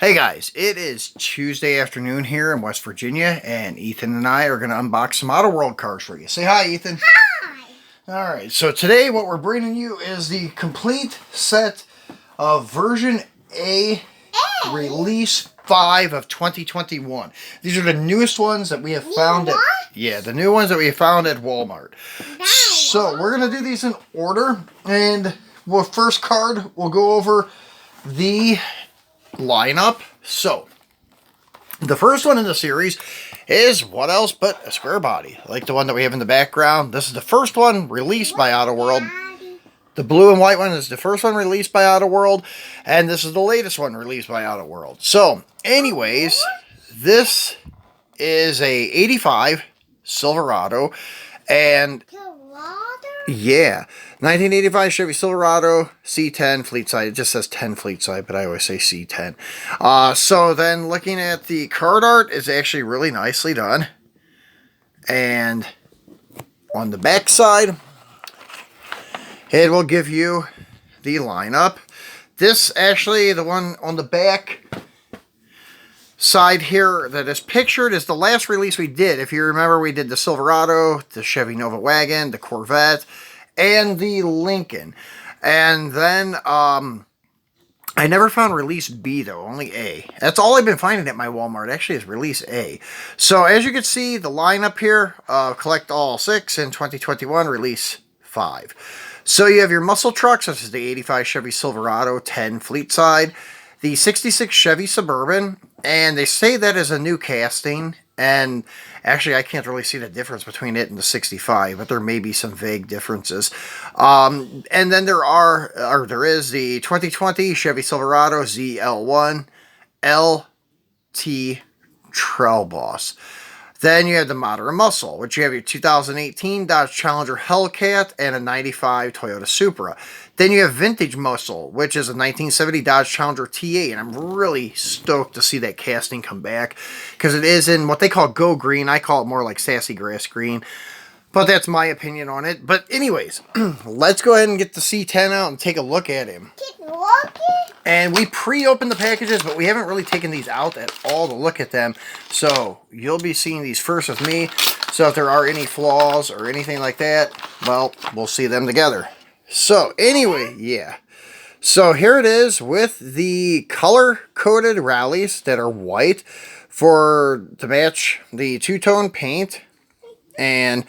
Hey guys, it is Tuesday afternoon here in West Virginia, and Ethan and I are going to unbox some Autoworld cars for you. Say hi, Ethan. Hi! Alright, so today what we're bringing you is the complete set of version A release 5 of 2021. These are the newest ones that we have found at... Yeah, the new ones that we found at Walmart. So we're going to do these in order, and first card, we'll go over the lineup. So the first one in the series is what else but a square body, like the one that we have in the background. This is the first one released by Autoworld. The blue and white one is the first one released by Autoworld, and this is the latest one released by Autoworld. So anyways, this is a 85 Silverado, and yeah, 1985 Chevy Silverado C10 fleet side. It just says 10 fleet side, but I always say C10. So then looking at the card art, is actually really nicely done. And on the back side, it will give you the lineup. This actually, the one on the back side here that is pictured is the last release we did. If you remember, we did the Silverado, the Chevy Nova wagon, the Corvette, and the Lincoln. And then I never found release B though, only A. That's all I've been finding at my Walmart actually is release A. So as you can see, the lineup here, collect all 6 in 2021, release 5. So you have your muscle trucks, such as the 85 Chevy Silverado 10 fleet side, the 66 Chevy Suburban, and they say that is a new casting, and actually I can't really see the difference between it and the 65, but there may be some vague differences. And then there is the 2020 Chevy Silverado ZL1 LT Trail Boss. Then you have the Moderate Muscle, which you have your 2018 Dodge Challenger Hellcat and a 95 Toyota Supra. Then you have Vintage Muscle, which is a 1970 Dodge Challenger T8, and I'm really stoked to see that casting come back, because it is in what they call Go Green. I call it more like Sassy Grass Green, but that's my opinion on it. But anyways, let's go ahead and get the C10 out and take a look at him. And we pre-opened the packages, but we haven't really taken these out at all to look at them. So you'll be seeing these first with me. So if there are any flaws or anything like that, well, we'll see them together. So anyway, yeah. So here it is with the color-coded rallies that are white to match the two-tone paint. And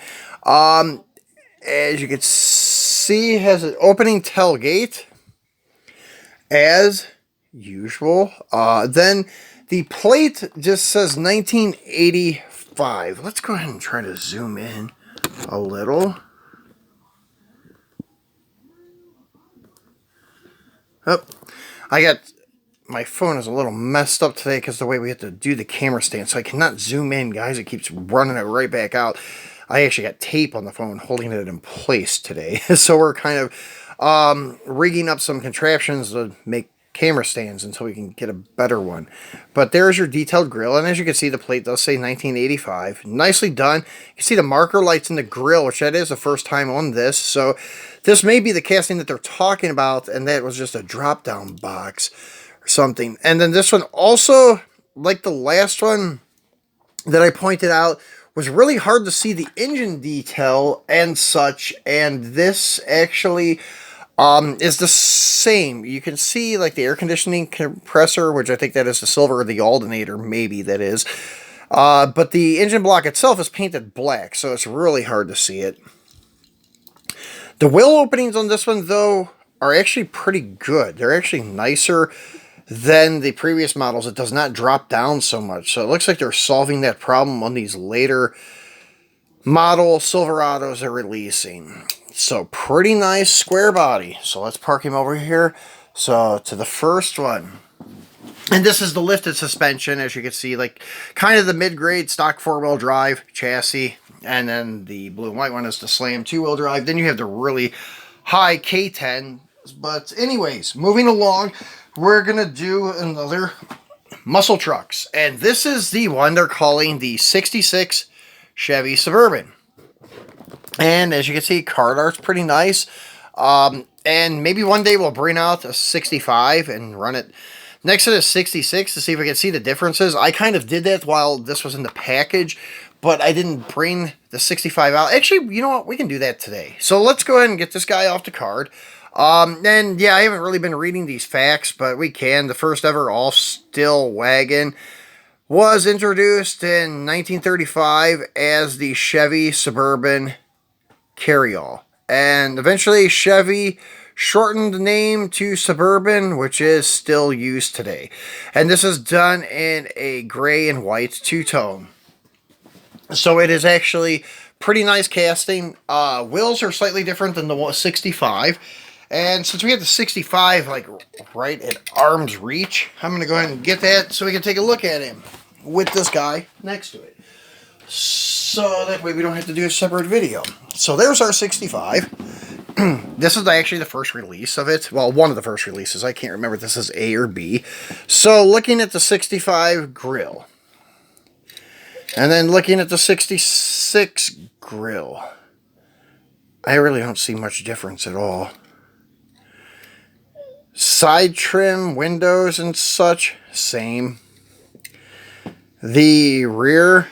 as you can see, it has an opening tailgate, as usual. Then the plate just says 1985. Let's go ahead and try to zoom in a little. Oh, my phone is a little messed up today because the way we have to do the camera stand, so I cannot zoom in, guys. It keeps running it right back out. I actually got tape on the phone holding it in place today. So we're kind of rigging up some contraptions to make camera stands until we can get a better one. But there's your detailed grill, and as you can see, the plate does say 1985. Nicely done. You can see the marker lights in the grill, which that is the first time on this. So this may be the casting that they're talking about, and that was just a drop-down box or something. And then this one also, like the last one that I pointed out, was really hard to see the engine detail and such, and this actually is the same. You can see like the air conditioning compressor, which I think that is the silver, or the alternator, maybe that is. But the engine block itself is painted black, so it's really hard to see it. The wheel openings on this one, though, are actually pretty good. They're actually nicer than the previous models. It does not drop down so much. So it looks like they're solving that problem on these later model Silverados they're releasing. So pretty nice square body. So let's park him over here. So to the first one. And this is the lifted suspension, as you can see, like kind of the mid-grade stock 4-wheel drive chassis. And then the blue and white one is the Slam 2-wheel drive. Then you have the really high K10. But anyways, moving along, we're going to do another muscle trucks. And this is the one they're calling the 66 Chevy Suburban. And as you can see, card art's pretty nice. And maybe one day we'll bring out a 65 and run it next to the 66 to see if I can see the differences. I kind of did that while this was in the package, but I didn't bring the 65 out. Actually, you know what? We can do that today. So let's go ahead and get this guy off the card. And yeah, I haven't really been reading these facts, but we can. The first ever all-steel wagon was introduced in 1935 as the Chevy Suburban Carryall. And eventually Chevy shortened the name to Suburban, which is still used today. And this is done in a gray and white two-tone. So it is actually pretty nice casting. Wheels are slightly different than the 65. And since we have the 65 like right at arm's reach, I'm going to go ahead and get that so we can take a look at him with this guy next to it. So that way we don't have to do a separate video. So there's our 65. This is actually the first release of it. Well, one of the first releases. I can't remember if this is A or B. So looking at the 65 grill. And then looking at the 66 grill. I really don't see much difference at all. Side trim, windows and such, same. The rear,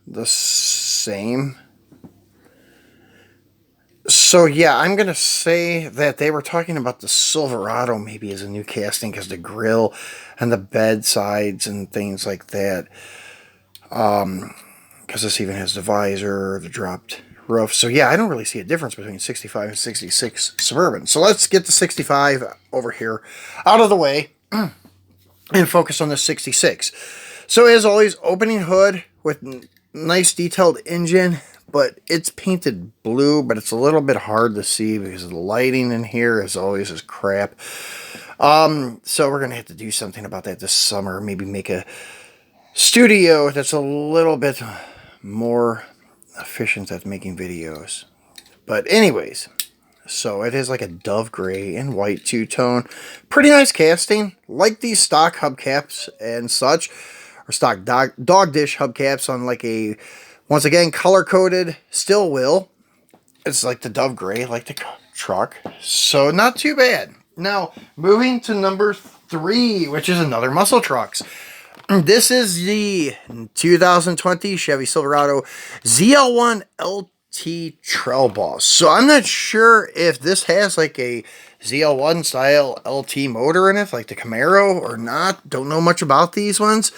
the same. So yeah, I'm going to say that they were talking about the Silverado maybe as a new casting because the grill and the bed sides and things like that. Because this even has the visor, the dropped roof. So yeah, I don't really see a difference between 65 and 66 Suburban. So let's get the 65 over here out of the way and focus on the 66. So as always, opening hood with nice detailed engine, but it's painted blue, but it's a little bit hard to see because the lighting in here as always is crap. So we're going to have to do something about that this summer. Maybe make a studio that's a little bit more efficient at making videos. But anyways, so it is like a dove gray and white two-tone. Pretty nice casting. Like these stock hubcaps and such, or stock dog dish hubcaps on like a, once again, color-coded steel wheel. It's like the dove gray, like the truck. So not too bad. Now, moving to number 3, which is another muscle trucks. This is the 2020 Chevy Silverado ZL1 LT Trail Boss. So I'm not sure if this has like a ZL1 style LT motor in it, like the Camaro or not. Don't know much about these ones.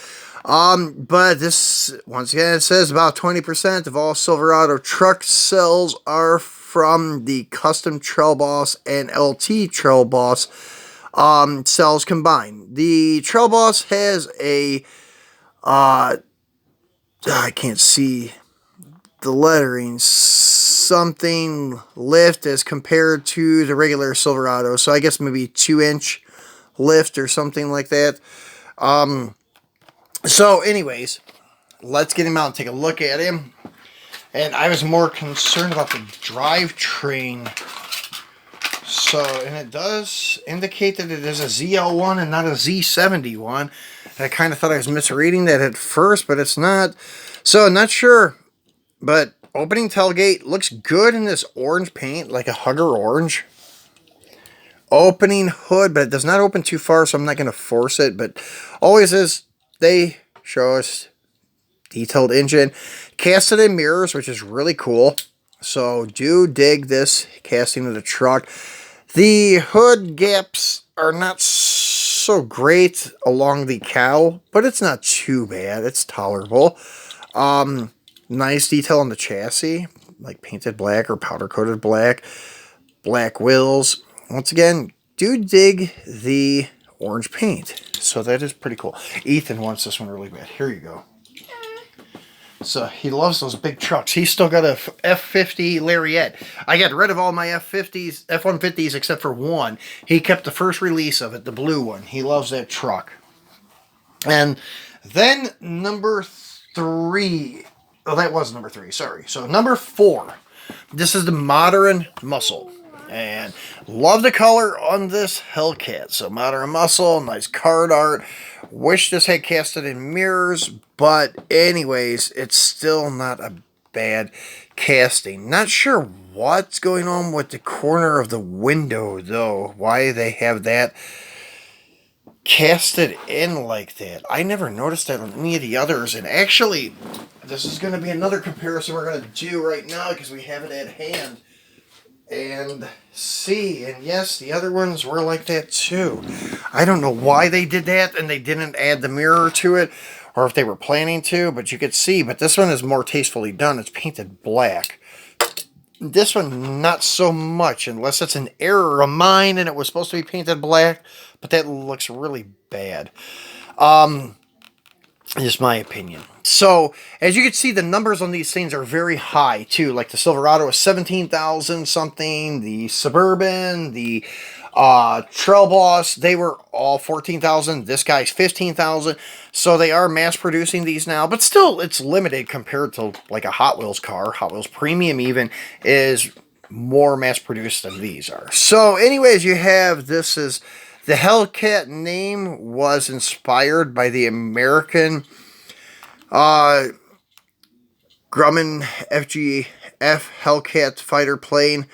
But this, once again, it says about 20% of all Silverado truck sales are from the custom Trail Boss and LT Trail Boss cells combined. The Trail Boss has a I can't see the lettering, something lift as compared to the regular Silverado, so I guess maybe 2-inch lift or something like that. So anyways, let's get him out and take a look at him. And I was more concerned about the drivetrain. So, and it does indicate that it is a ZL1 and not a Z71. And I kind of thought I was misreading that at first, but it's not. So, not sure. But opening tailgate looks good in this orange paint, like a Hugger orange. Opening hood, but it does not open too far, so I'm not going to force it. But always is, they show us detailed engine. Casted in mirrors, which is really cool. So, do dig this casting of the truck. The hood gaps are not so great along the cowl, but it's not too bad. It's tolerable. Nice detail on the chassis, like painted black or powder-coated black. Black wheels. Once again, do dig the orange paint. So that is pretty cool. Ethan wants this one really bad. Here you go. So he loves those big trucks. He's still got a F50 Lariat. I got rid of all my F50s, F-150s except for one. He kept the first release of it, the blue one. He loves that truck. And then number 3. Oh, that was number 3. Sorry. So number 4. This is the Modern Muscle. And love the color on this Hellcat. So Modern Muscle, nice card art. Wish this had casted in mirrors, but anyways, it's still not a bad casting. Not sure what's going on with the corner of the window, though. Why they have that cast it in like that. I never noticed that on any of the others. And actually, this is going to be another comparison we're going to do right now because we have it at hand. And see, and yes, the other ones were like that too. I don't know why they did that and they didn't add the mirror to it, or if they were planning to, but you could see. But this one is more tastefully done. It's painted black. This one, not so much, unless it's an error of mine and it was supposed to be painted black, but that looks really bad. Just my opinion. So, as you can see, the numbers on these things are very high, too. Like the Silverado is 17,000 something. The Suburban, the Trail Boss, they were all 14,000. This guy's 15,000. So they are mass producing these now. But still, it's limited compared to like a Hot Wheels car. Hot Wheels Premium even is more mass produced than these are. So anyways, you have this is... The Hellcat name was inspired by the American Grumman FGF Hellcat fighter plane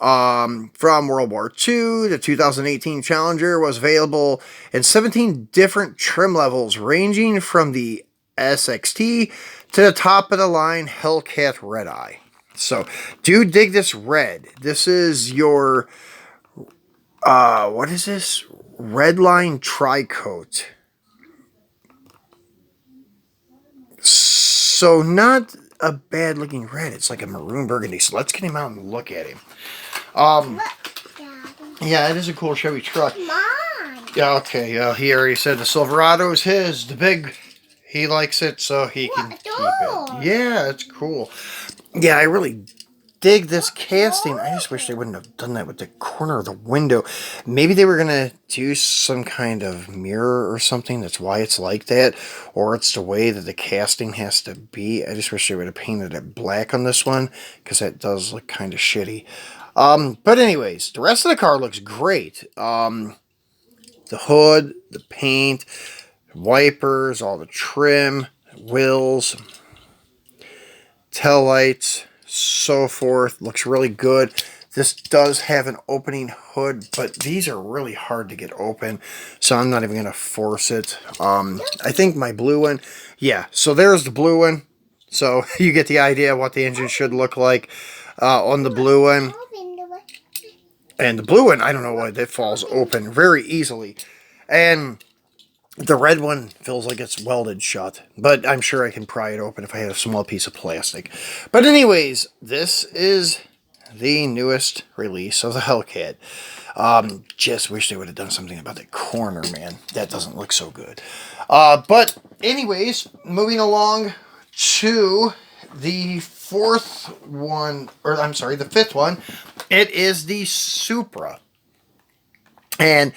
from World War II. The 2018 Challenger was available in 17 different trim levels, ranging from the SXT to the top of the line Hellcat Red Eye. So, do dig this red. This is your... what is this? Redline Tri-Coat. So not a bad looking red. It's like a maroon burgundy. So let's get him out and look at him. Yeah, it is a cool Chevy truck. Mine. Yeah, okay. He already said the Silverado is his. The big, he likes it, so he can keep it. Yeah, it's cool. Yeah, I really dig this casting. I just wish they wouldn't have done that with the corner of the window. Maybe they were going to do some kind of mirror or something. That's why it's like that. Or it's the way that the casting has to be. I just wish they would have painted it black on this one, because that does look kind of shitty. But anyways, the rest of the car looks great. The hood, the paint, wipers, all the trim, wheels, tail lights, so forth. Looks really good. This does have an opening hood, but these are really hard to get open, so I'm not even going to force it. I think my blue one, yeah, so there's the blue one. So you get the idea of what the engine should look like on the blue one. And the blue one, I don't know why that falls open very easily. And the red one feels like it's welded shut, but I'm sure I can pry it open if I had a small piece of plastic. But anyways, this is the newest release of the Hellcat. Just wish they would have done something about the corner, man. That doesn't look so good. But anyways, moving along to the fourth one, or I'm sorry, the fifth one. It is the Supra. And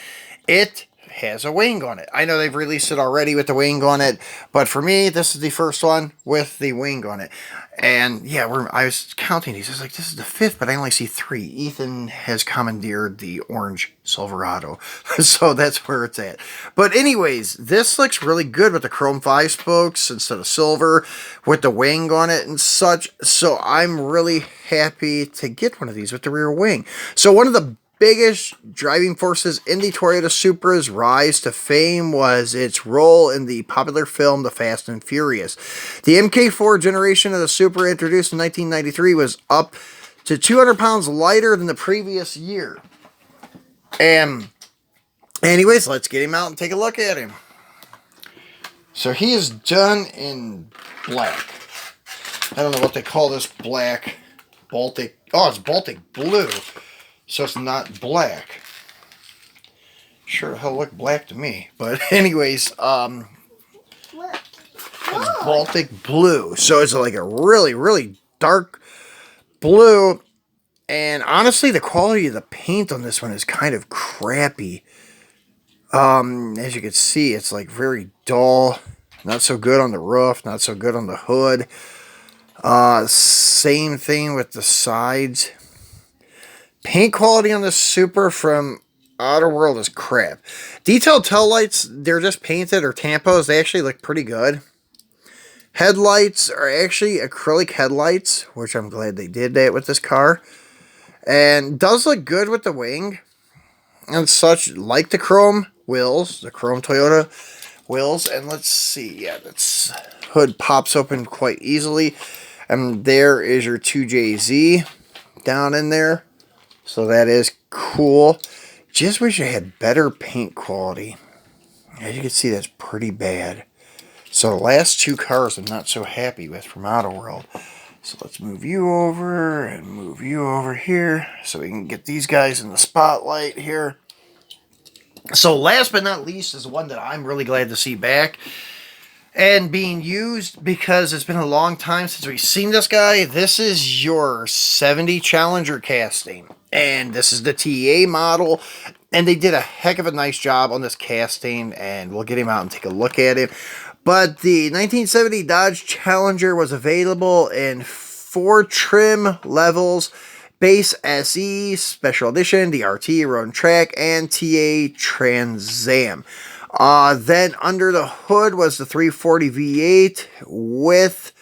it has a wing on it. I know they've released it already with the wing on it, but for me, this is the first one with the wing on it. And yeah, I was counting these. I was like, this is the fifth, but I only see three. Ethan has commandeered the orange Silverado, so that's where it's at. But anyways, this looks really good with the chrome 5 spokes instead of silver, with the wing on it and such. So I'm really happy to get one of these with the rear wing. So one of the biggest driving forces in the Toyota Supra's rise to fame was its role in the popular film The Fast and Furious. The MK4 generation of the Supra, introduced in 1993, was up to 200 pounds lighter than the previous year. And anyways, let's get him out and take a look at him. So he is done in black. I don't know what they call this black. Baltic. Oh, it's Baltic blue. So it's not black. Sure hell look black to me. But anyways, it's Baltic blue. So it's like a really, really dark blue. And honestly, the quality of the paint on this one is kind of crappy. As you can see, it's like very dull. Not so good on the roof. Not so good on the hood. Same thing with the sides. Paint quality on the Supra from Autoworld is crap. Detailed tail lights, they're just painted or tampos. They actually look pretty good. Headlights are actually acrylic headlights, which I'm glad they did that with this car. And does look good with the wing and such, like the chrome. wheels, the chrome Toyota wheels. And let's see, yeah, this hood pops open quite easily. And there is your 2JZ down in there. So that is cool. Just wish I had better paint quality. As you can see, that's pretty bad. So the last two cars I'm not so happy with from Autoworld. So let's move you over and move you over here so we can get these guys in the spotlight here. So last but not least is the one that I'm really glad to see back and being used because it's been a long time since we've seen this guy. This is your 70 Challenger casting. And this is the TA model. And they did a heck of a nice job on this casting. And we'll get him out and take a look at it. But the 1970 Dodge Challenger was available in 4 trim levels. Base SE, Special Edition, DRT, Road and Track, and TA Trans Am. Then under the hood was the 340 V8 with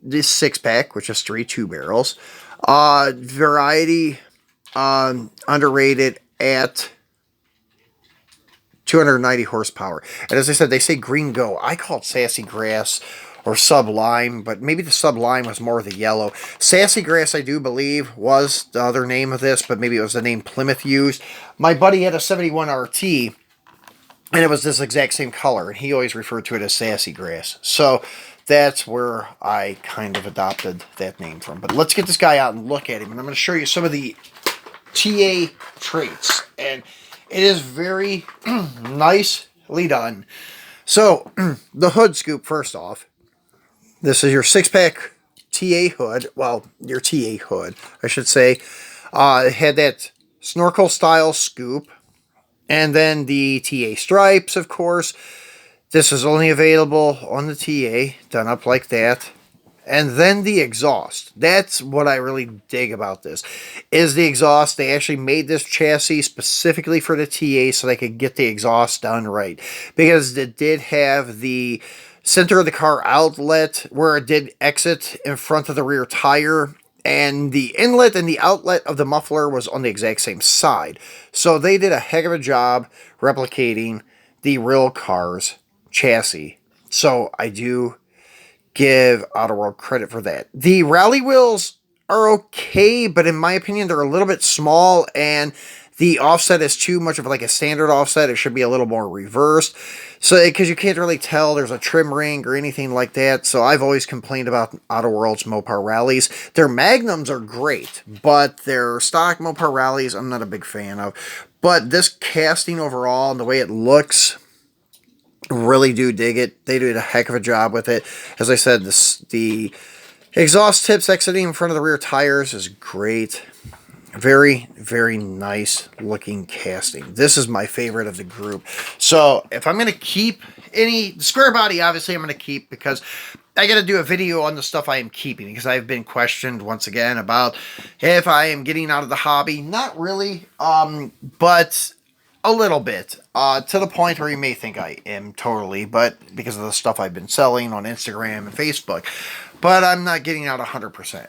this 6-pack, which is 3 2-barrels. Variety underrated at 290 horsepower. And as I said, they say green go. I call it sassy grass or sublime, but maybe the sublime was more the yellow. Sassy grass, I do believe, was the other name of this, but maybe it was the name Plymouth used. My buddy had a 71 RT, and it was this exact same color, and he always referred to it as sassy grass. So that's where I kind of adopted that name from. But let's get this guy out and look at him, and I'm going to show you some of the TA traits. And it is very nicely done. So, the hood scoop, first off. This is your 6-pack TA hood. Well, your TA hood, I should say. It had that snorkel-style scoop. And then the TA stripes, of course. This is only available on the TA, done up like that. And then the exhaust. That's what I really dig about this, is the exhaust. They actually made this chassis specifically for the TA so they could get the exhaust done right. Because it did have the center of the car outlet where it did exit in front of the rear tire. And the inlet and the outlet of the muffler was on the exact same side. So they did a heck of a job replicating the real car's chassis. So I do give Autoworld credit for that. The rally wheels are okay, but in my opinion, they're a little bit small, and the offset is too much of like a standard offset. It should be a little more reversed. So, because you can't really tell there's a trim ring or anything like that. So I've always complained about Autoworld's Mopar rallies. Their Magnums are great, but their stock Mopar rallies, I'm not a big fan of. But this casting overall and the way it looks, really do dig it. They did a heck of a job with it. As I said, the exhaust tips exiting in front of the rear tires is great. Very, very nice looking casting. This is my favorite of the group. So if I'm going to keep any square body, obviously I'm going to keep, because I got to do a video on the stuff I am keeping, because I've been questioned once again about if I am getting out of the hobby. Not really, but a little bit, to the point where you may think I am totally, but because of the stuff I've been selling on Instagram and Facebook. But I'm not getting out 100%.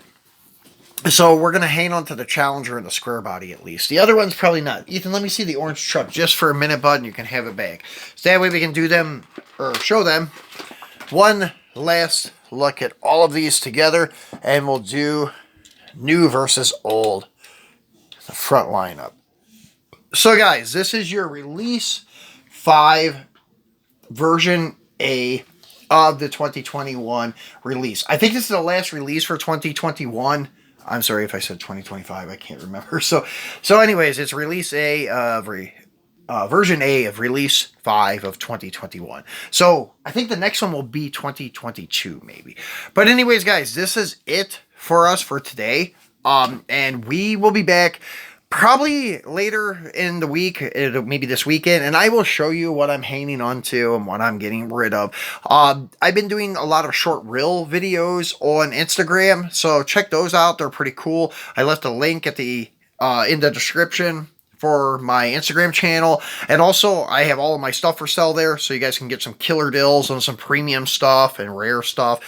So we're going to hang on to the Challenger and the square body at least. The other one's probably not. Ethan, let me see the orange truck just for a minute, bud, and you can have it back. So that way we can do them, or show them, one last look at all of these together, and we'll do new versus old, the front lineup. So guys, this is your Release 5 version A of the 2021 release. I think this is the last release for 2021. I'm sorry if I said 2025. I can't remember. So anyways, it's Release A of version A of Release 5 of 2021. So I think the next one will be 2022 maybe. But anyways, guys, this is it for us for today. And we will be back probably later in the week, maybe this weekend, and I will show you what I'm hanging on to and what I'm getting rid of. I've been doing a lot of short reel videos on Instagram, so check those out. They're pretty cool. I left a link at the in the description for my Instagram channel, and also I have all of my stuff for sale there, so you guys can get some killer deals on some premium stuff and rare stuff.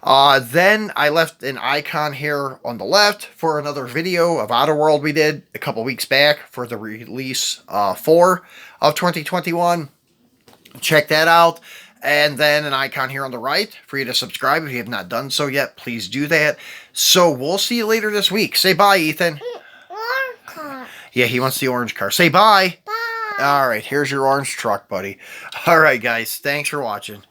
Then I left an icon here on the left for another video of Autoworld we did a couple weeks back for the release 4 of 2021. Check that out. And then an icon here on the right for you to subscribe. If you have not done so yet, please do that. So we'll see you later this week. Say bye, Ethan. Orange car. Yeah, he wants the orange car. Say bye. Bye. All right, here's your orange truck, buddy. All right, guys. Thanks for watching.